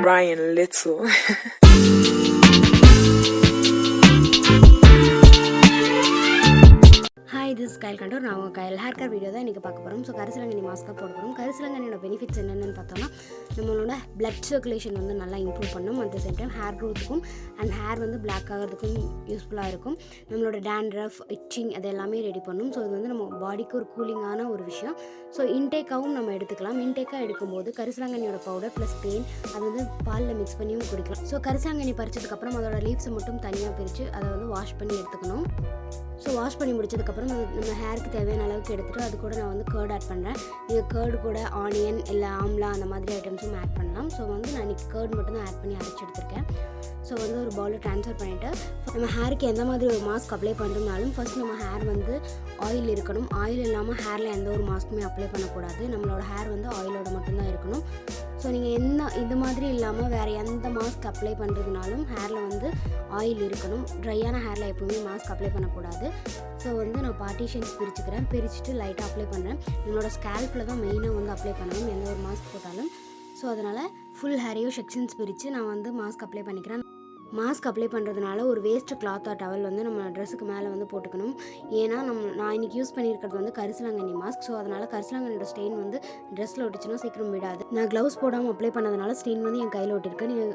Ryan Little. Hi, this is Kyle Kantor. நான் Kyle hair care video தான் இன்னைக்கு பார்க்க போறோம். ஸோ கரிசலாங்கண்ணி மாஸ்க் போட போறோம். கரிசலாங்கண்ணியோட பெனிஃபிட்ஸ் என்னென்னு பார்த்தோம்னா நம்மளோட blood circulation வந்து நல்லா இம்ப்ரூவ் பண்ணும். At the same time hair க்ரோத்துக்கும் அண்ட் ஹேர் வந்து பிளாக் ஆகிறதுக்கும் யூஸ்ஃபுல்லாக இருக்கும். நம்மளோட dandruff, itching அது எல்லாமே ரெடி பண்ணும். ஸோ இது வந்து நம்ம பாடிக்கு ஒரு கூலிங்கான ஒரு விஷயம். ஸோ இன்டேக்காகவும் நம்ம எடுத்துக்கலாம். இன்டேக்காக எடுக்கும்போது கரிசலாங்கண்ணியோட பவுடர் ப்ளஸ் பெயின் அது வந்து பாலில் மிக்ஸ் பண்ணியும் குடிக்கலாம். ஸோ கரிசலாங்கண்ணி பறிச்சதுக்கப்புறம் அதோட லீவ்ஸை மட்டும் தனியாக பிரித்து அதை வந்து வாஷ் பண்ணி எடுத்துக்கணும். ஸோ வாஷ் பண்ணி முடிச்சதுக்கப்புறம் நம்ம ஹேருக்கு தேவையான அளவுக்கு எடுத்துகிட்டு அது கூட நான் வந்து கர்ட் ஆட் பண்ணுறேன். நீங்கள் கர்டு கூட ஆனியன் இல்லை ஆம்லா அந்த மாதிரி ஐட்டம்ஸும் ஆட் பண்ணலாம். ஸோ வந்து நான் இன்றைக்கி கர்ட் மட்டும் தான் ஆட் பண்ணி அரைச்சி எடுத்திருக்கேன். ஸோ வந்து ஒரு பவுலில் ட்ரான்ஸ்ஃபர் பண்ணிவிட்டு நம்ம ஹேருக்கு எந்த மாதிரி ஒரு மாஸ்க் அப்ளை பண்ணுறோம்னாலும் ஃபஸ்ட் நம்ம ஹேர் வந்து ஆயில் இருக்கணும். ஆயில் இல்லாமல் ஹேரில் எந்த ஒரு மாஸ்க்குமே அப்ளை பண்ணக்கூடாது. நம்மளோட ஹேர் வந்து ஆயிலோட மட்டும்தான் இருக்கணும். ஸோ நீங்கள் இது மாதிரி இல்லாமல் வேறு எந்த மாஸ்க் அப்ளை பண்ணுறதுனாலும் ஹேரில் வந்து ஆயில் இருக்கணும். ட்ரையான ஹேரில் எப்போவுமே மாஸ்க் அப்ளை பண்ணக்கூடாது. ஸோ வந்து நான் பார்ட்டிஷன்ஸ் பிரிச்சுட்டு லைட்டாக அப்ளை பண்ணுறேன். என்னோடய ஸ்கேல்ஃபில் தான் மெயினாக வந்து அப்ளை பண்ணணும் எந்த ஒரு மாஸ்க் போட்டாலும். ஸோ அதனால் ஃபுல் ஹேரையும் செக்ஷன்ஸ் பிரித்து நான் வந்து மாஸ்க் அப்ளை பண்ணிக்கிறேன். மாஸ்க் அப்ளை பண்ணுறதுனால ஒரு வேஸ்ட் கிளாத் டவல் வந்து நம்ம ட்ரெஸ்ஸுக்கு மேலே வந்து போட்டுக்கணும். ஏன்னா நான் இன்றைக்கி யூஸ் பண்ணியிருக்கிறது வந்து கரிசலாங்கண்ணி மாஸ்க். ஸோ அதனால் கரிசலாங்கண்ணியோட ஸ்டெயின் வந்து ட்ரெஸ்ஸில் ஒட்டிச்சுன்னா சீக்கிரம் விடாது. நான் க்ளவுஸ் போடாமல் அப்ளை பண்ணதுனால ஸ்டெயின் வந்து என் கையில் ஒட்டிருக்கு. நீங்கள்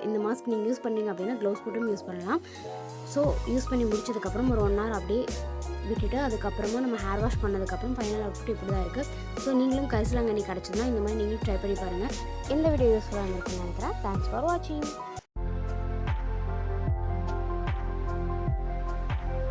இந்த மாஸ்க் நீங்கள் யூஸ் பண்ணுறீங்க அப்படின்னா க்ளவுஸ் போட்டும் யூஸ் பண்ணலாம். ஸோ யூஸ் பண்ணி முடிச்சதுக்கப்புறம் ஒரு 1 hour அப்படியே விட்டுட்டு அதுக்கப்புறமா நம்ம ஹேர் வாஷ் பண்ணதுக்கப்புறம் ஃபைனல் அவுட்புட் இப்படி தான் இருக்குது. ஸோ நீங்களும் கரிசலாங்கண்ணி கிடச்சதுன்னா இந்த மாதிரி நீங்களும் ட்ரை பண்ணி பாருங்கள். இந்த வீடியோ யூஸ்ஃபுல்லாக இருக்குன்னு நினைக்கிறேன். தேங்க்ஸ் ஃபார் வாட்சிங்.